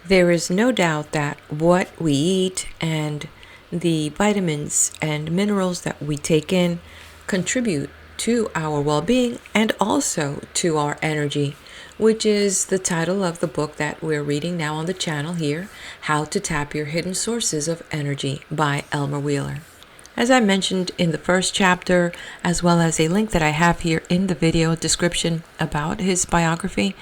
There is no doubt that what we eat and the vitamins and minerals that we take in contribute to our well being and also to our energy, which is the title of the book that we're reading now on the channel here, How to Tap Your Hidden Sources of Energy by Elmer Wheeler. As I mentioned in the first chapter, as well as a link that I have here in the video description about his biography,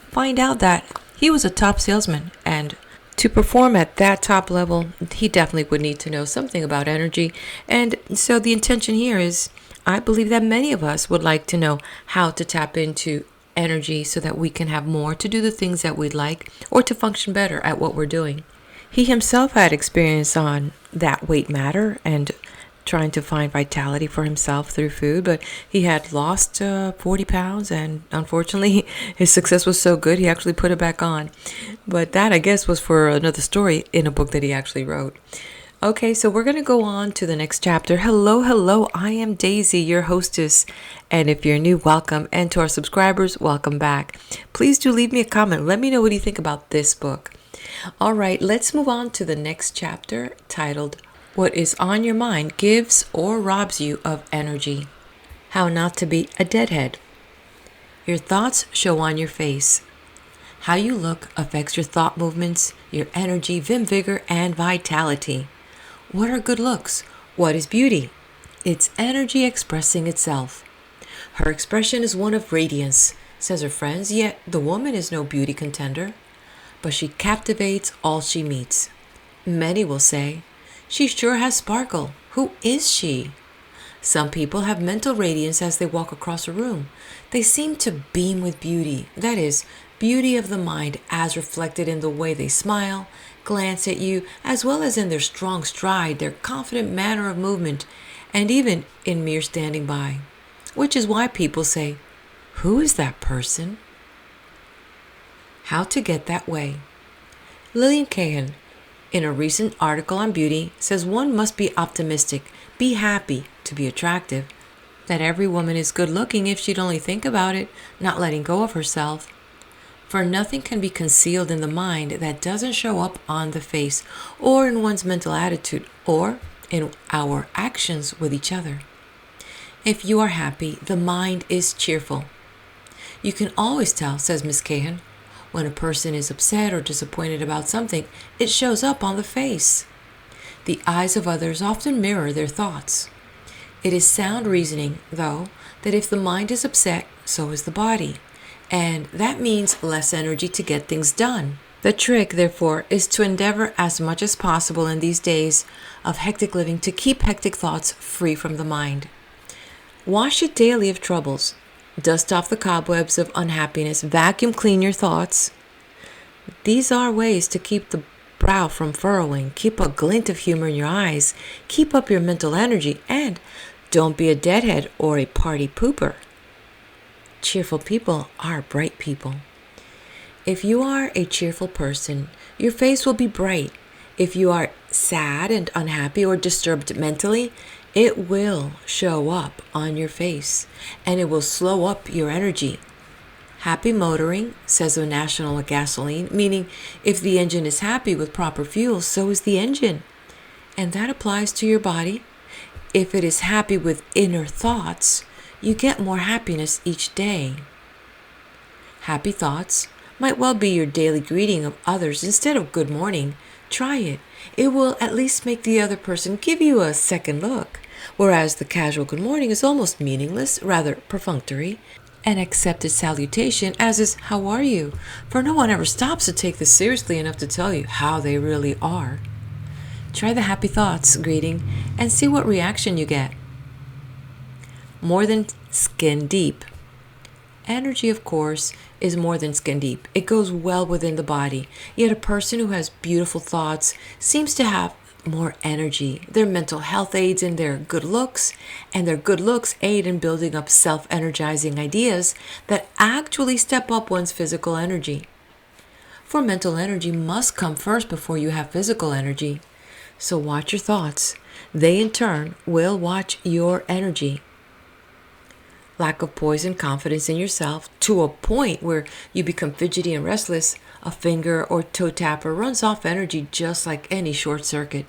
find out that he was a top salesman, and to perform at that top level, he definitely would need to know something about energy. And so the intention here is, I believe that many of us would like to know how to tap into energy so that we can have more to do the things that we'd like or to function better at what we're doing. He himself had experience on that weight matter and trying to find vitality for himself through food, but he had lost 40 pounds, and unfortunately his success was so good he actually put it back on. But that, I guess, was for another story in a book that he actually wrote. Okay, so we're going to go on to the next chapter. Hello, I am Daisy, your hostess, and if you're new, welcome, and to our subscribers, welcome back. Please do leave me a comment. Let me know what you think about this book. All right, let's move on to the next chapter, titled What is on Your Mind Gives or Robs You of Energy. How not to be a deadhead. Your thoughts show on your face. How you look affects your thought movements, your energy, vim, vigor, and vitality. What are good looks? What is beauty? It's energy expressing itself. Her expression is one of radiance, says her friends, yet the woman is no beauty contender. But she captivates all she meets. Many will say, she sure has sparkle. Who is she? Some people have mental radiance as they walk across a room. They seem to beam with beauty, that is, beauty of the mind as reflected in the way they smile, glance at you, as well as in their strong stride, their confident manner of movement, and even in mere standing by. Which is why people say, who is that person? How to get that way. Lillian Cahan, in a recent article on beauty, says one must be optimistic, be happy to be attractive, that every woman is good looking if she'd only think about it, not letting go of herself. For nothing can be concealed in the mind that doesn't show up on the face, or in one's mental attitude, or in our actions with each other. If you are happy, the mind is cheerful. You can always tell, says Miss Cahan, when a person is upset or disappointed about something, it shows up on the face. The eyes of others often mirror their thoughts. It is sound reasoning, though, that if the mind is upset, so is the body, and that means less energy to get things done. The trick, therefore, is to endeavor as much as possible in these days of hectic living to keep hectic thoughts free from the mind. Wash it daily of troubles. Dust off the cobwebs of unhappiness. Vacuum clean your thoughts. These are ways to keep the brow from furrowing. Keep a glint of humor in your eyes. Keep up your mental energy. And don't be a deadhead or a party pooper. Cheerful people are bright people. If you are a cheerful person, your face will be bright. If you are sad and unhappy or disturbed mentally, it will show up on your face, and it will slow up your energy. Happy motoring, says the National Gasoline, meaning if the engine is happy with proper fuel, so is the engine. And that applies to your body. If it is happy with inner thoughts, you get more happiness each day. Happy thoughts might well be your daily greeting of others instead of good morning. Try it. It will at least make the other person give you a second look. Whereas the casual good morning is almost meaningless, rather perfunctory, an accepted salutation as is how are you, for no one ever stops to take this seriously enough to tell you how they really are. Try the happy thoughts greeting and see what reaction you get. More than skin deep. Energy, of course, is more than skin deep. It goes well within the body. Yet a person who has beautiful thoughts seems to have more energy. Their mental health aids in their good looks, and their good looks aid in building up self-energizing ideas that actually step up one's physical energy. For mental energy must come first before you have physical energy. So watch your thoughts. They in turn will watch your energy. Lack of poise and confidence in yourself to a point where you become fidgety and restless A finger or toe tapper runs off energy just like any short circuit.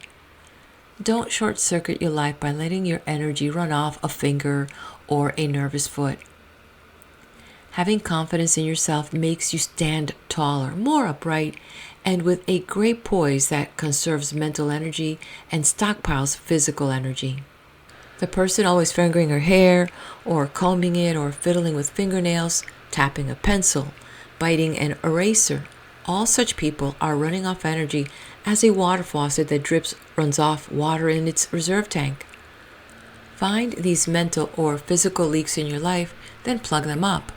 Don't short circuit your life by letting your energy run off a finger or a nervous foot. Having confidence in yourself makes you stand taller, more upright, and with a great poise that conserves mental energy and stockpiles physical energy. The person always fingering her hair, or combing it, or fiddling with fingernails, tapping a pencil, biting an eraser, all such people are running off energy as a water faucet that runs off water in its reserve tank. Find these mental or physical leaks in your life, then plug them up.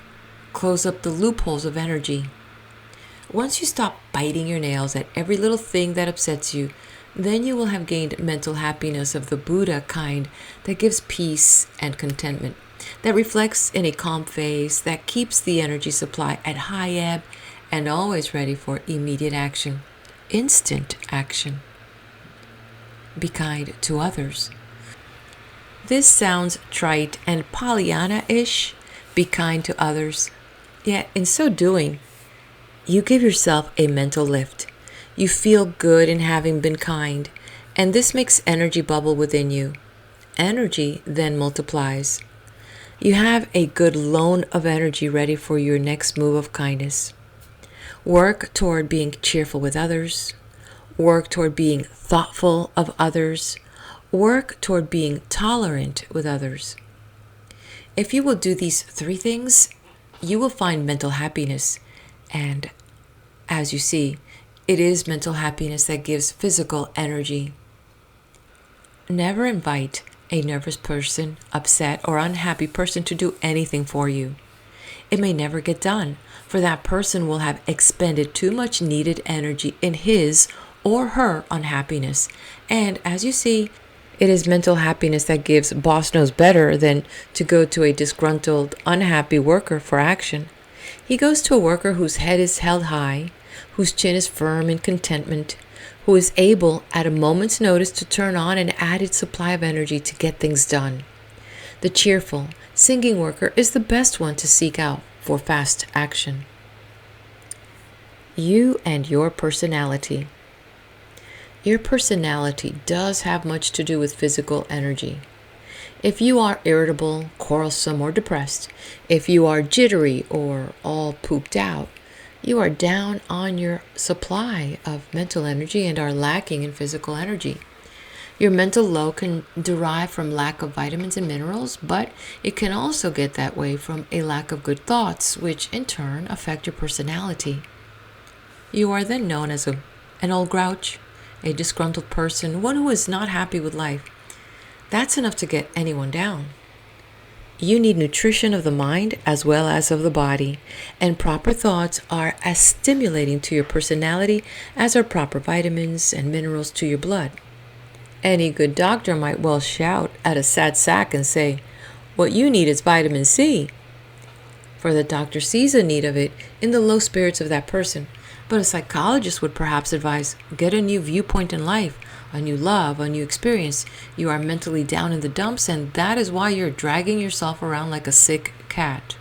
Close up the loopholes of energy. Once you stop biting your nails at every little thing that upsets you, then you will have gained mental happiness of the Buddha kind that gives peace and contentment, that reflects in a calm face, that keeps the energy supply at high ebb and always ready for immediate action, instant action. Be kind to others. This sounds trite and Pollyanna-ish, be kind to others. Yet in so doing, you give yourself a mental lift. You feel good in having been kind, and this makes energy bubble within you. Energy then multiplies. You have a good loan of energy ready for your next move of kindness. Work toward being cheerful with others. Work toward being thoughtful of others. Work toward being tolerant with others. If you will do these 3 things, you will find mental happiness. And as you see, it is mental happiness that gives physical energy. Never invite a nervous person, upset, or unhappy person to do anything for you. It may never get done, for that person will have expended too much needed energy in his or her unhappiness. And as you see, it is mental happiness that gives boss knows better than to go to a disgruntled, unhappy worker for action. He goes to a worker whose head is held high, whose chin is firm in contentment, who is able at a moment's notice to turn on an added supply of energy to get things done. The cheerful, singing worker is the best one to seek out for fast action. You and your personality. Your personality does have much to do with physical energy. If you are irritable, quarrelsome, or depressed, if you are jittery or all pooped out, you are down on your supply of mental energy and are lacking in physical energy. Your mental low can derive from lack of vitamins and minerals, but it can also get that way from a lack of good thoughts, which in turn affect your personality. You are then known as an old grouch, a disgruntled person, one who is not happy with life. That's enough to get anyone down. You need nutrition of the mind as well as of the body, and proper thoughts are as stimulating to your personality as are proper vitamins and minerals to your blood. Any good doctor might well shout at a sad sack and say, "What you need is vitamin C," for the doctor sees a need of it in the low spirits of that person. But a psychologist would perhaps advise, get a new viewpoint in life, a new love, a new experience. You are mentally down in the dumps, and that is why you're dragging yourself around like a sick cat.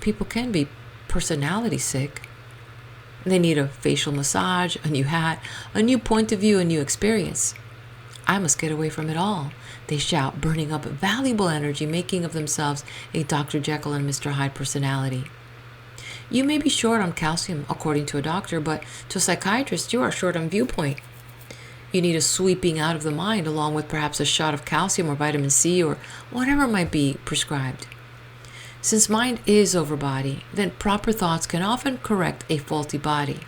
People can be personality sick. They need a facial massage, a new hat, a new point of view, a new experience. I must get away from it all, they shout, burning up valuable energy, making of themselves a Dr. Jekyll and Mr. Hyde personality. You may be short on calcium, according to a doctor, but to a psychiatrist, you are short on viewpoint. You need a sweeping out of the mind, along with perhaps a shot of calcium or vitamin C or whatever might be prescribed. Since mind is over body, then proper thoughts can often correct a faulty body.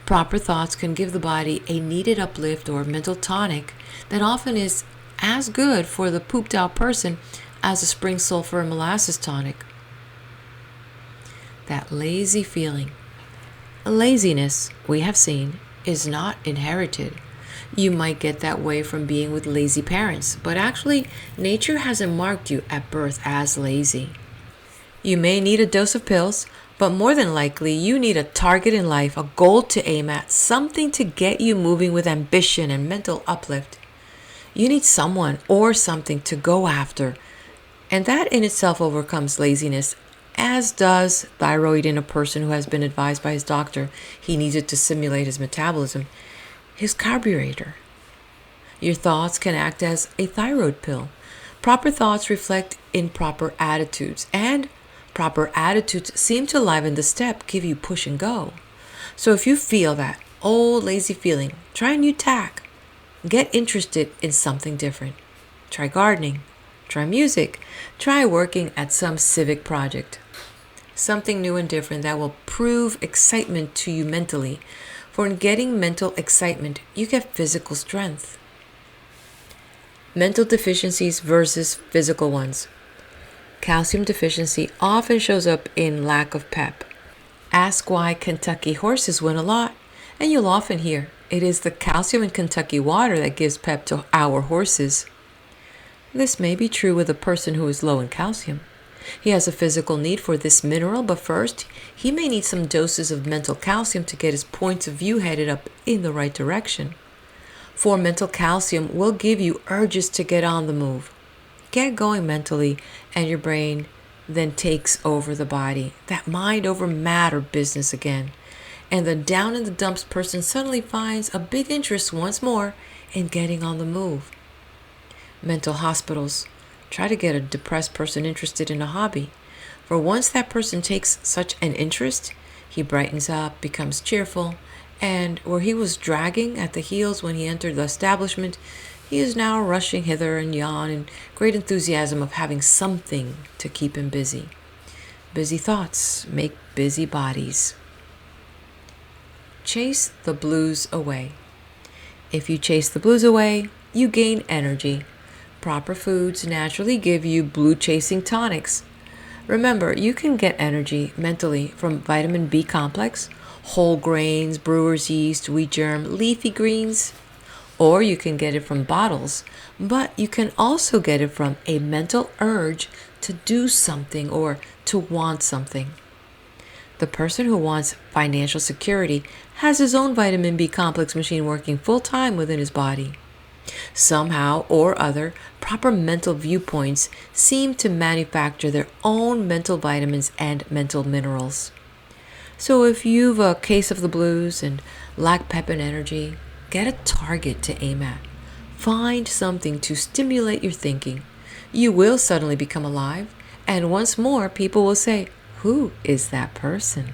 Proper thoughts can give the body a needed uplift or mental tonic that often is as good for the pooped out person as a spring sulfur and molasses tonic. That lazy feeling. Laziness, we have seen, is not inherited. You might get that way from being with lazy parents, but actually, nature hasn't marked you at birth as lazy. You may need a dose of pills, but more than likely, you need a target in life, a goal to aim at, something to get you moving with ambition and mental uplift. You need someone or something to go after, and that in itself overcomes laziness as does thyroid in a person who has been advised by his doctor he needs it to simulate his metabolism, his carburetor. Your thoughts can act as a thyroid pill. Proper thoughts reflect in proper attitudes, and proper attitudes seem to liven the step, give you push and go. So if you feel that old lazy feeling, try a new tack. Get interested in something different. Try gardening. Try music. Try working at some civic project. Something new and different that will prove excitement to you mentally. For in getting mental excitement, you get physical strength. Mental deficiencies versus physical ones. Calcium deficiency often shows up in lack of pep. Ask why Kentucky horses win a lot, and you'll often hear it is the calcium in Kentucky water that gives pep to our horses. This may be true with a person who is low in calcium. He has a physical need for this mineral, but first, he may need some doses of mental calcium to get his points of view headed up in the right direction. For mental calcium will give you urges to get on the move. Get going mentally, and your brain then takes over the body. That mind over matter business again. And the down in the dumps person suddenly finds a big interest once more in getting on the move. Mental hospitals. Try to get a depressed person interested in a hobby. For once that person takes such an interest, he brightens up, becomes cheerful, and where he was dragging at the heels when he entered the establishment, he is now rushing hither and yon in great enthusiasm of having something to keep him busy. Busy thoughts make busy bodies. Chase the blues away. If you chase the blues away, you gain energy. Proper foods naturally give you blue-chasing tonics. Remember, you can get energy mentally from vitamin B complex, whole grains, brewer's yeast, wheat germ, leafy greens, or you can get it from bottles, but you can also get it from a mental urge to do something or to want something. The person who wants financial security has his own vitamin B complex machine working full-time within his body. Somehow or other, proper mental viewpoints seem to manufacture their own mental vitamins and mental minerals. So if you've a case of the blues and lack pep and energy, get a target to aim at. Find something to stimulate your thinking. You will suddenly become alive, and once more people will say, "Who is that person?"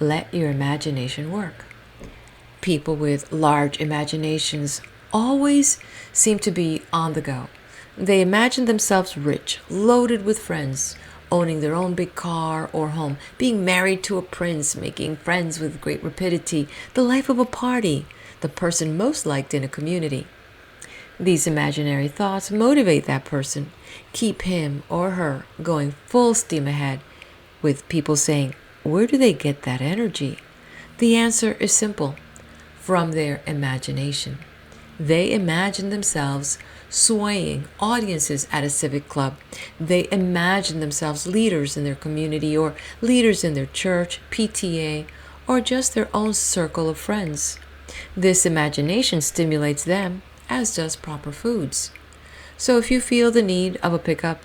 Let your imagination work. People with large imaginations always seem to be on the go. They imagine themselves rich, loaded with friends, owning their own big car or home, being married to a prince, making friends with great rapidity, the life of a party, the person most liked in a community. These imaginary thoughts motivate that person, keep him or her going full steam ahead, with people saying, "Where do they get that energy?" The answer is simple. From their imagination. They imagine themselves swaying audiences at a civic club. They imagine themselves leaders in their community or leaders in their church, PTA, or just their own circle of friends. This imagination stimulates them, as does proper foods. So if you feel the need of a pickup,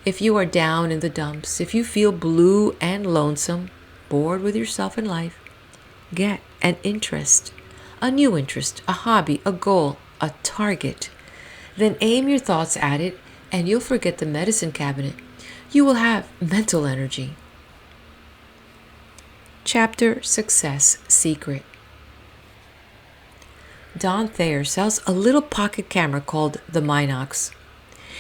if you are down in the dumps, if you feel blue and lonesome, bored with yourself and life, get an interest. A new interest, a hobby, a goal, a target. Then aim your thoughts at it and you'll forget the medicine cabinet. You will have mental energy. Chapter Success Secret. Don Thayer sells a little pocket camera called the Minox.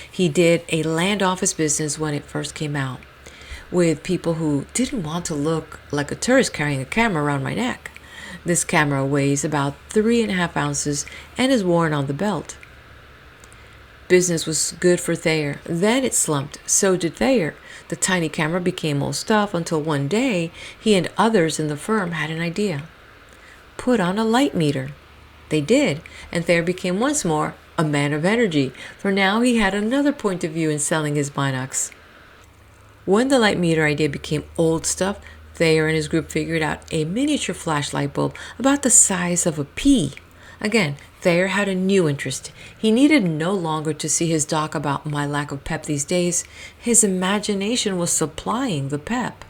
He did a land office business when it first came out, with people who didn't want to look like a tourist carrying a camera around my neck. This camera weighs about 3.5 ounces and is worn on the belt. Business was good for Thayer. Then it slumped. So did Thayer. The tiny camera became old stuff until one day he and others in the firm had an idea. Put on a light meter. They did, and Thayer became once more a man of energy, for now he had another point of view in selling his binocs. When the light meter idea became old stuff, Thayer and his group figured out a miniature flashlight bulb about the size of a pea. Again, Thayer had a new interest. He needed no longer to see his doc about my lack of pep these days. His imagination was supplying the pep.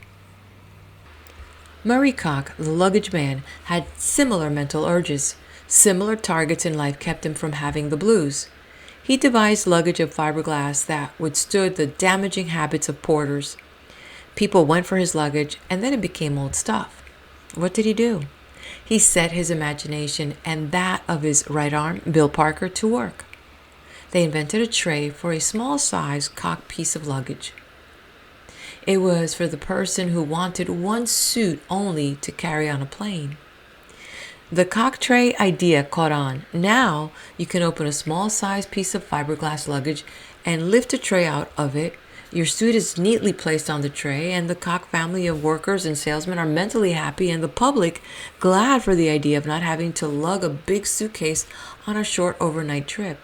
Murray Cock, the luggage man, had similar mental urges. Similar targets in life kept him from having the blues. He devised luggage of fiberglass that withstood the damaging habits of porters. People went for his luggage, and then it became old stuff. What did he do? He set his imagination and that of his right arm, Bill Parker, to work. They invented a tray for a small-sized Cock piece of luggage. It was for the person who wanted one suit only to carry on a plane. The Cock tray idea caught on. Now you can open a small-sized piece of fiberglass luggage and lift a tray out of it. Your suit is neatly placed on the tray, and the Cock family of workers and salesmen are mentally happy, and the public glad for the idea of not having to lug a big suitcase on a short overnight trip.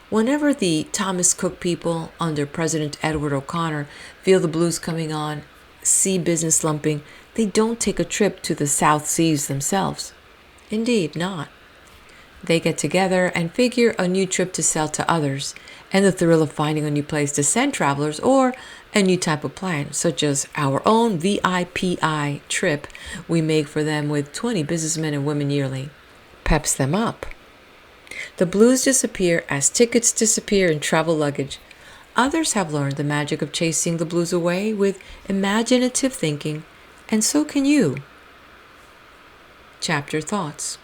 Whenever the Thomas Cook people under President Edward O'Connor feel the blues coming on, see business slumping, they don't take a trip to the South Seas themselves. Indeed not. They get together and figure a new trip to sell to others, and the thrill of finding a new place to send travelers or a new type of plan, such as our own VIPI trip we make for them with 20 businessmen and women yearly, peps them up. The blues disappear as tickets disappear in travel luggage. Others have learned the magic of chasing the blues away with imaginative thinking, and so can you. Chapter Thoughts.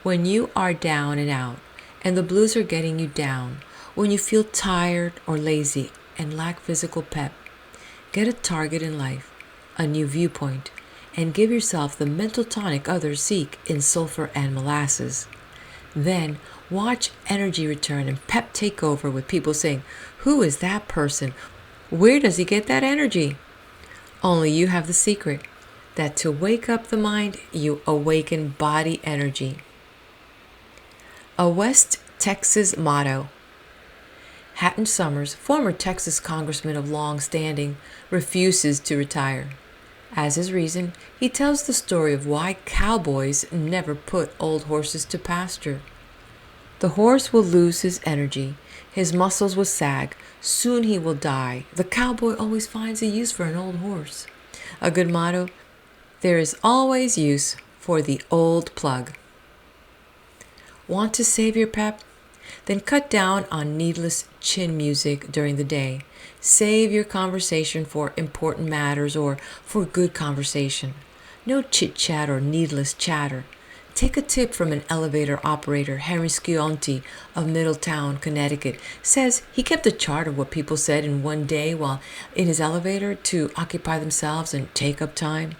When you are down and out, and the blues are getting you down, when you feel tired or lazy and lack physical pep, get a target in life, a new viewpoint, and give yourself the mental tonic others seek in sulfur and molasses. Then watch energy return and pep take over with people saying, "Who is that person? Where does he get that energy?" Only you have the secret, that to wake up the mind, you awaken body energy. A West Texas motto. Hatton Summers, former Texas congressman of long standing, refuses to retire. As his reason, he tells the story of why cowboys never put old horses to pasture. The horse will lose his energy. His muscles will sag. Soon he will die. The cowboy always finds a use for an old horse. A good motto: there is always use for the old plug. Want to save your pep? Then cut down on needless chin music during the day. Save your conversation for important matters or for good conversation. No chit-chat or needless chatter. Take a tip from an elevator operator. Henry Scionti of Middletown, Connecticut, says he kept a chart of what people said in one day while in his elevator to occupy themselves and take up time.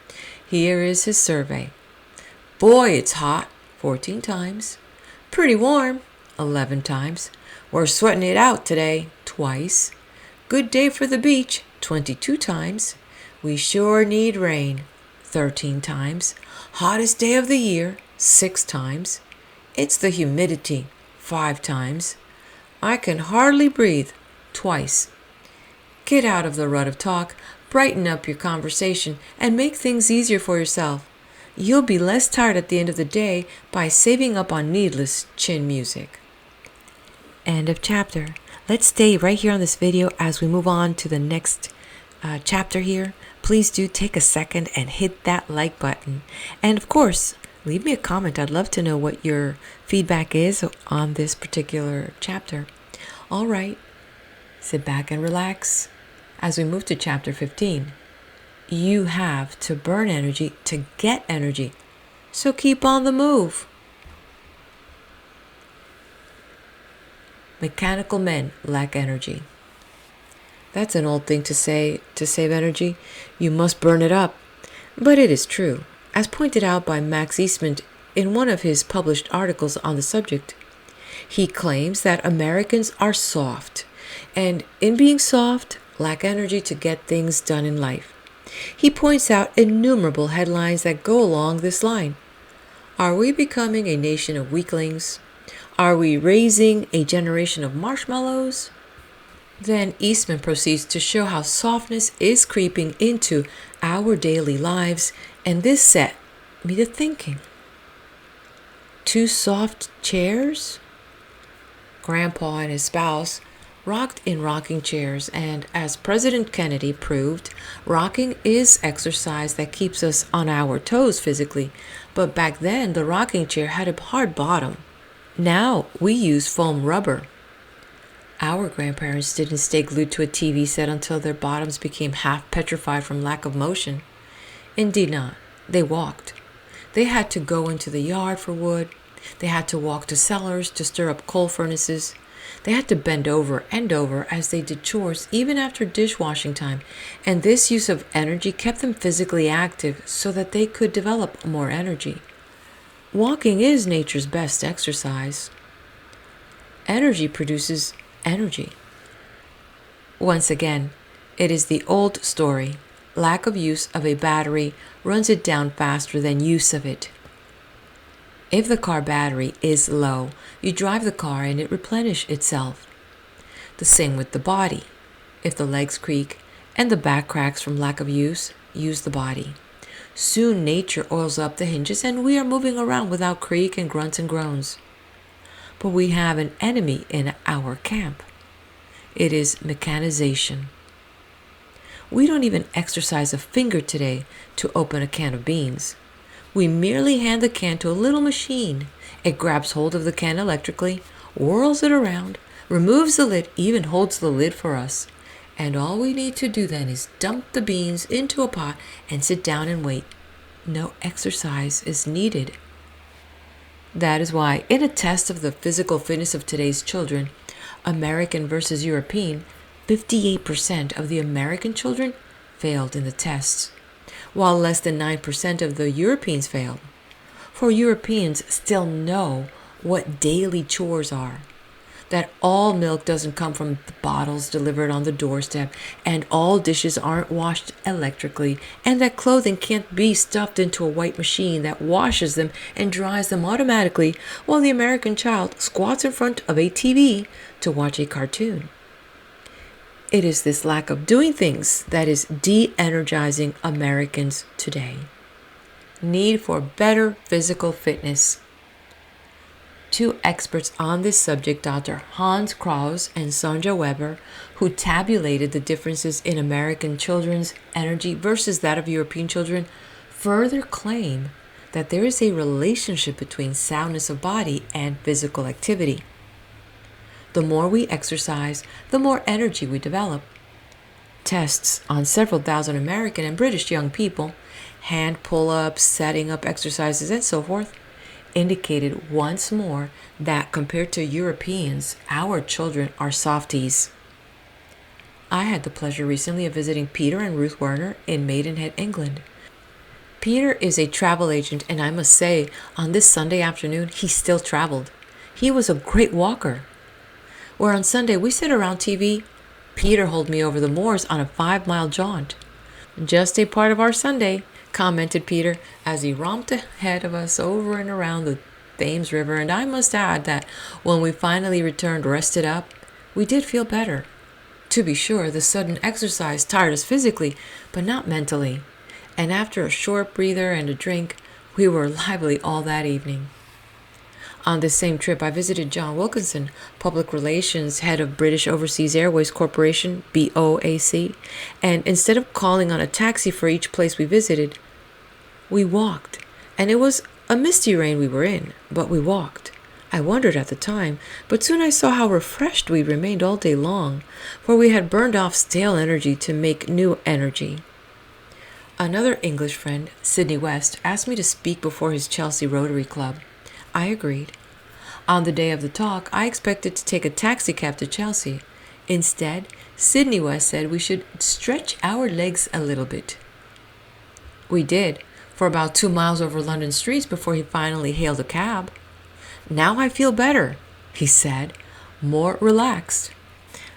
Here is his survey. Boy, it's hot, 14 times. Pretty warm, 11 times. We're sweating it out today, twice. Good day for the beach, 22 times. We sure need rain, 13 times. Hottest day of the year, 6 times. It's the humidity, 5 times. I can hardly breathe, twice. Get out of the rut of talk, brighten up your conversation, and make things easier for yourself. You'll be less tired at the end of the day by saving up on needless chin music. End of chapter. Let's stay right here on this video as we move on to the next chapter here. Please do take a second and hit that like button. And of course, leave me a comment. I'd love to know what your feedback is on this particular chapter. All right, sit back and relax as we move to chapter 15. You have to burn energy to get energy. So keep on the move. Mechanical men lack energy. That's an old thing to say to save energy. You must burn it up. But it is true, as pointed out by Max Eastman in one of his published articles on the subject. He claims that Americans are soft, and in being soft, lack energy to get things done in life. He points out innumerable headlines that go along this line. Are we becoming a nation of weaklings? Are we raising a generation of marshmallows? Then Eastman proceeds to show how softness is creeping into our daily lives, and this set me to thinking. 2 soft chairs? Grandpa and his spouse rocked in rocking chairs, and as President Kennedy proved, rocking is exercise that keeps us on our toes physically, but back then the rocking chair had a hard bottom. Now we use foam rubber. Our grandparents didn't stay glued to a TV set until their bottoms became half petrified from lack of motion. Indeed not. They walked. They had to go into the yard for wood. They had to walk to cellars to stir up coal furnaces. They had to bend over and over as they did chores even after dishwashing time, and this use of energy kept them physically active so that they could develop more energy. Walking is nature's best exercise. Energy produces energy. Once again, it is the old story. Lack of use of a battery runs it down faster than use of it. If the car battery is low, you drive the car and it replenishes itself. The same with the body. If the legs creak and the back cracks from lack of use the body. Soon nature oils up the hinges and we are moving around without creak and grunts and groans. But we have an enemy in our camp. It is mechanization. We don't even exercise a finger today to open a can of beans. We merely hand the can to a little machine. It grabs hold of the can electrically, whirls it around, removes the lid, even holds the lid for us. And all we need to do then is dump the beans into a pot and sit down and wait. No exercise is needed. That is why, in a test of the physical fitness of today's children, American versus European, 58% of the American children failed in the tests, while less than 9% of the Europeans failed. For Europeans still know what daily chores are, that all milk doesn't come from the bottles delivered on the doorstep, and all dishes aren't washed electrically, and that clothing can't be stuffed into a white machine that washes them and dries them automatically, while the American child squats in front of a TV to watch a cartoon. It is this lack of doing things that is de-energizing Americans today. Need for better physical fitness. 2 experts on this subject, Dr. Hans Krause and Sonja Weber, who tabulated the differences in American children's energy versus that of European children, further claim that there is a relationship between soundness of body and physical activity. The more we exercise, the more energy we develop. Tests on several thousand American and British young people, hand pull-ups, setting up exercises, and so forth, indicated once more that compared to Europeans, our children are softies. I had the pleasure recently of visiting Peter and Ruth Werner in Maidenhead, England. Peter is a travel agent, and I must say, on this Sunday afternoon, he still traveled. He was a great walker. Where on Sunday we sit around TV, Peter hauled me over the moors on a 5-mile jaunt. Just a part of our Sunday, commented Peter as he romped ahead of us over and around the Thames River, and I must add that when we finally returned rested up, we did feel better. To be sure, the sudden exercise tired us physically, but not mentally, and after a short breather and a drink, we were lively all that evening. On this same trip, I visited John Wilkinson, Public Relations Head of British Overseas Airways Corporation, BOAC, and instead of calling on a taxi for each place we visited, we walked. And it was a misty rain we were in, but we walked. I wondered at the time, but soon I saw how refreshed we remained all day long, for we had burned off stale energy to make new energy. Another English friend, Sydney West, asked me to speak before his Chelsea Rotary Club. I agreed. On the day of the talk, I expected to take a taxi cab to Chelsea. Instead, Sydney West said we should stretch our legs a little bit. We did, for about 2 miles over London streets before he finally hailed a cab. Now I feel better, he said, more relaxed.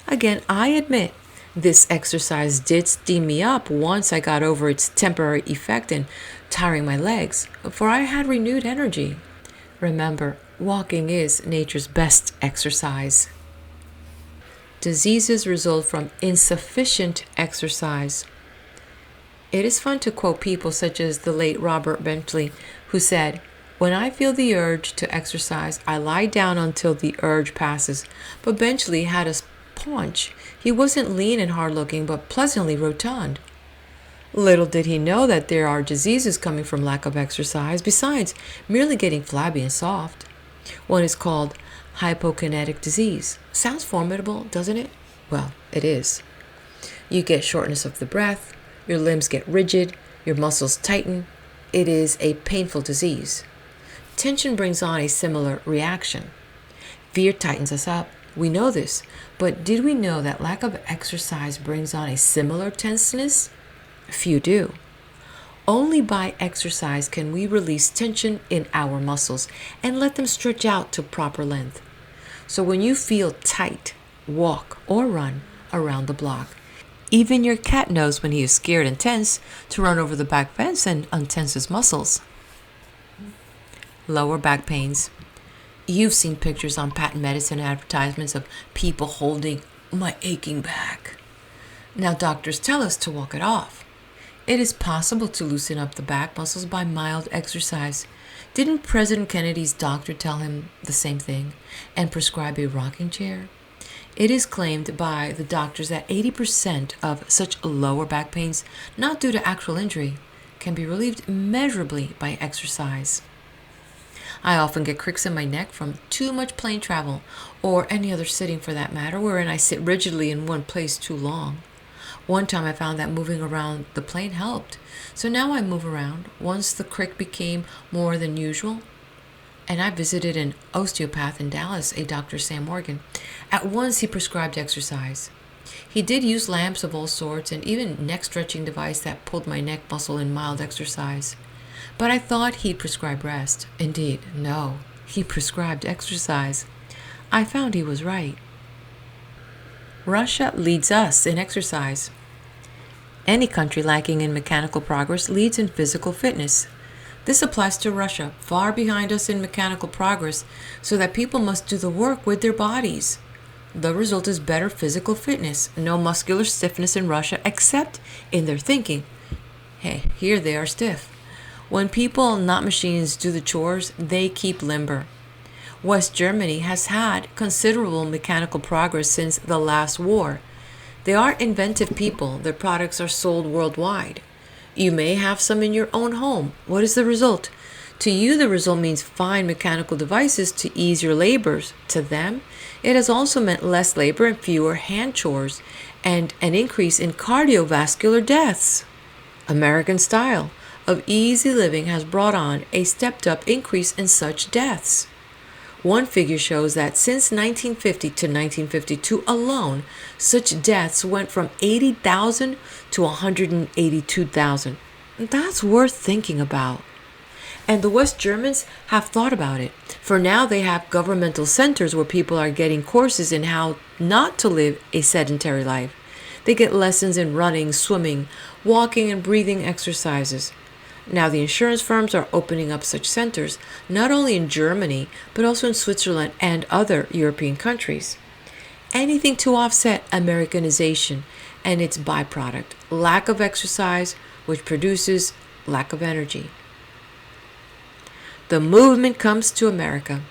Again, I admit, this exercise did steam me up once I got over its temporary effect in tiring my legs, for I had renewed energy. Remember, walking is nature's best exercise. Diseases result from insufficient exercise. It is fun to quote people such as the late Robert Bentley, who said, When I feel the urge to exercise, I lie down until the urge passes. But Benchley had a paunch. He wasn't lean and hard-looking, but pleasantly rotund. Little did he know that there are diseases coming from lack of exercise, besides merely getting flabby and soft. One is called hypokinetic disease. Sounds formidable, doesn't it? Well, it is. You get shortness of the breath, your limbs get rigid, your muscles tighten. It is a painful disease. Tension brings on a similar reaction. Fear tightens us up. We know this, but did we know that lack of exercise brings on a similar tenseness? Few do. Only by exercise can we release tension in our muscles and let them stretch out to proper length. So when you feel tight, walk or run around the block. Even your cat knows when he is scared and tense to run over the back fence and untense his muscles. Lower back pains. You've seen pictures on patent medicine advertisements of people holding my aching back. Now doctors tell us to walk it off. It is possible to loosen up the back muscles by mild exercise. Didn't President Kennedy's doctor tell him the same thing and prescribe a rocking chair? It is claimed by the doctors that 80% of such lower back pains, not due to actual injury, can be relieved measurably by exercise. I often get cricks in my neck from too much plane travel, or any other sitting for that matter, wherein I sit rigidly in one place too long. One time I found that moving around the plane helped, so now I move around. Once the crick became more than usual, and I visited an osteopath in Dallas, a Dr. Sam Morgan. At once he prescribed exercise. He did use lamps of all sorts and even neck stretching device that pulled my neck muscle in mild exercise. But I thought he'd prescribe rest. Indeed, no, he prescribed exercise. I found he was right. Russia leads us in exercise. Any country lacking in mechanical progress leads in physical fitness. This applies to Russia, far behind us in mechanical progress, so that people must do the work with their bodies. The result is better physical fitness, no muscular stiffness in Russia except in their thinking. Hey, here they are stiff. When people, not machines, do the chores, they keep limber. West Germany has had considerable mechanical progress since the last war. They are inventive people. Their products are sold worldwide. You may have some in your own home. What is the result? To you, the result means fine mechanical devices to ease your labors. To them, it has also meant less labor and fewer hand chores, and an increase in cardiovascular deaths. American style of easy living has brought on a stepped-up increase in such deaths. One figure shows that since 1950 to 1952 alone, such deaths went from 80,000 to 182,000. That's worth thinking about. And the West Germans have thought about it. For now, they have governmental centers where people are getting courses in how not to live a sedentary life. They get lessons in running, swimming, walking, and breathing exercises. Now the insurance firms are opening up such centers, not only in Germany, but also in Switzerland and other European countries. Anything to offset Americanization and its byproduct, lack of exercise, which produces lack of energy. The movement comes to America.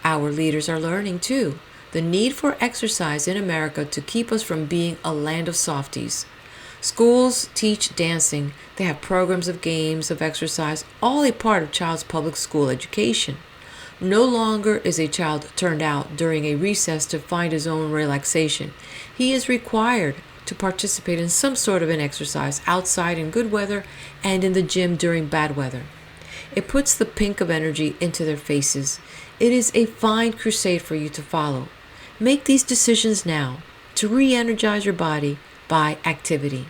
Our leaders are learning, too, the need for exercise in America to keep us from being a land of softies. Schools teach dancing. They have programs of games, of exercise, all a part of child's public school education. No longer is a child turned out during a recess to find his own relaxation. He is required to participate in some sort of an exercise outside in good weather and in the gym during bad weather. It puts the pink of energy into their faces. It is a fine crusade for you to follow. Make these decisions now to re-energize your body by activity.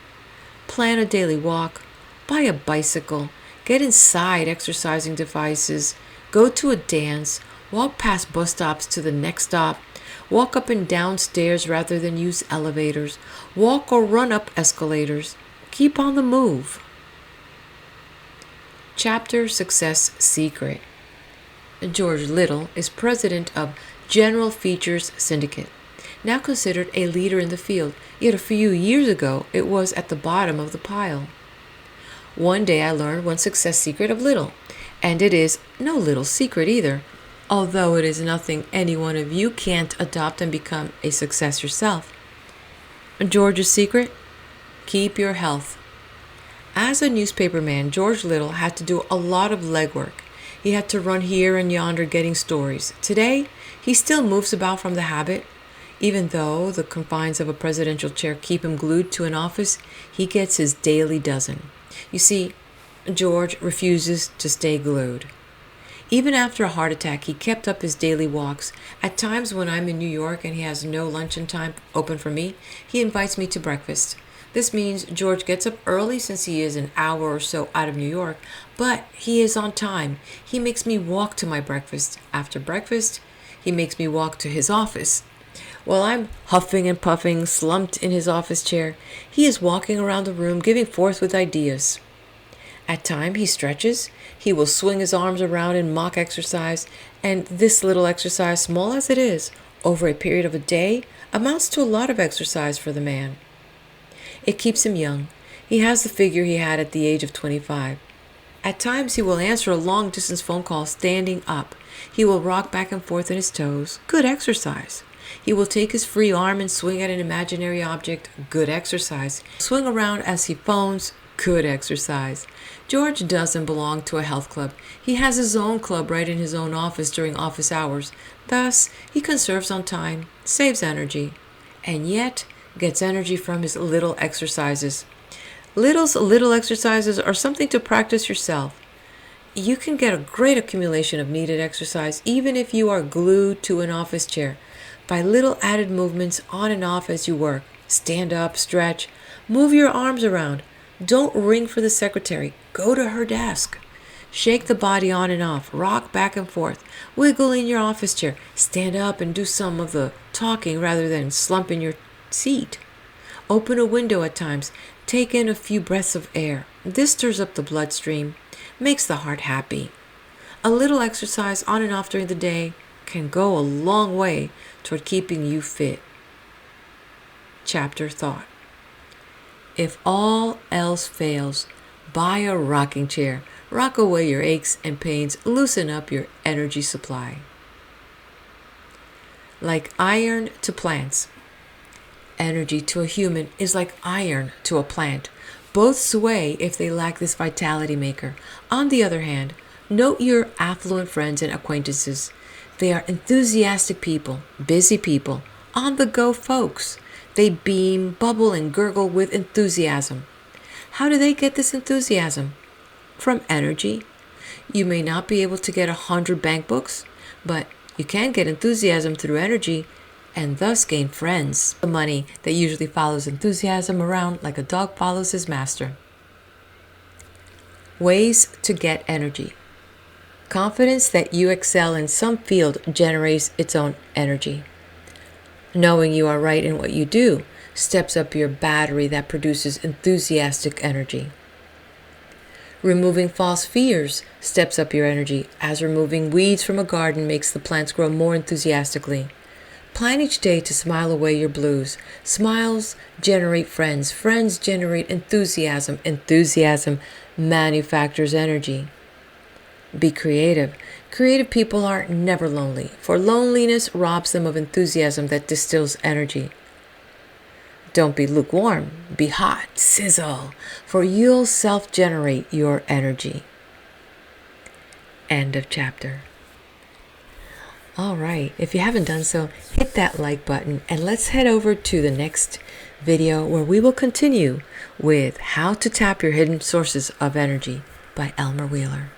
Plan a daily walk, buy a bicycle, get inside exercising devices, go to a dance, walk past bus stops to the next stop, walk up and down stairs rather than use elevators, walk or run up escalators. Keep on the move. Chapter Success Secret. George Little is president of General Features Syndicate, now considered a leader in the field, yet a few years ago it was at the bottom of the pile. One day I learned one success secret of Little, And it is no little secret either, although it is nothing any one of you can't adopt and become a success yourself. George's secret? Keep your health. As a newspaperman, George Little had to do a lot of legwork. He had to run here and yonder getting stories. Today, he still moves about from the habit. Even though the confines of a presidential chair keep him glued to an office, he gets his daily dozen. You see, George refuses to stay glued. Even after a heart attack, he kept up his daily walks. At times when I'm in New York and he has no luncheon time open for me, he invites me to breakfast. This means George gets up early since he is an hour or so out of New York, but he is on time. He makes me walk to my breakfast. After breakfast, he makes me walk to his office. While I'm huffing and puffing, slumped in his office chair, he is walking around the room giving forth with ideas. At times he stretches, he will swing his arms around in mock exercise, and this little exercise, small as it is, over a period of a day, amounts to a lot of exercise for the man. It keeps him young. He has the figure he had at the age of 25. At times he will answer a long-distance phone call standing up. He will rock back and forth in his toes. Good exercise. He will take his free arm and swing at an imaginary object. Good exercise. Swing around as he phones. Good exercise. George doesn't belong to a health club. He has his own club right in his own office during office hours. Thus, he conserves on time, saves energy, and yet gets energy from his little exercises. Little exercises are something to practice yourself. You can get a great accumulation of needed exercise even if you are glued to an office chair by little added movements on and off as you work. Stand up, stretch, move your arms around. Don't ring for the secretary. Go to her desk. Shake the body on and off. Rock back and forth. Wiggle in your office chair. Stand up and do some of the talking rather than slump in your seat. Open a window at times. Take in a few breaths of air. This stirs up the bloodstream, makes the heart happy. A little exercise on and off during the day can go a long way toward keeping you fit. Chapter Thought. If all else fails, buy a rocking chair. Rock away your aches and pains. Loosen up your energy supply. Like iron to plants. Energy to a human is like iron to a plant. Both sway if they lack this vitality maker. On the other hand, note your affluent friends and acquaintances. They are enthusiastic people, busy people, on-the-go folks. They beam, bubble, and gurgle with enthusiasm. How do they get this enthusiasm? From energy. You may not be able to get 100 bank books, but you can get enthusiasm through energy and thus gain friends. The money that usually follows enthusiasm around like a dog follows his master. Ways to get energy. Confidence that you excel in some field generates its own energy. Knowing you are right in what you do steps up your battery that produces enthusiastic energy. Removing false fears steps up your energy, as removing weeds from a garden makes the plants grow more enthusiastically. Plan each day to smile away your blues. Smiles generate friends. Friends generate enthusiasm. Enthusiasm manufactures energy. Be creative. Creative people are never lonely, for loneliness robs them of enthusiasm that distills energy. Don't be lukewarm. Be hot. Sizzle, for you'll self-generate your energy. End of chapter. All right, if you haven't done so, hit that like button and let's head over to the next video where we will continue with How to Tap Your Hidden Sources of Energy by Elmer Wheeler.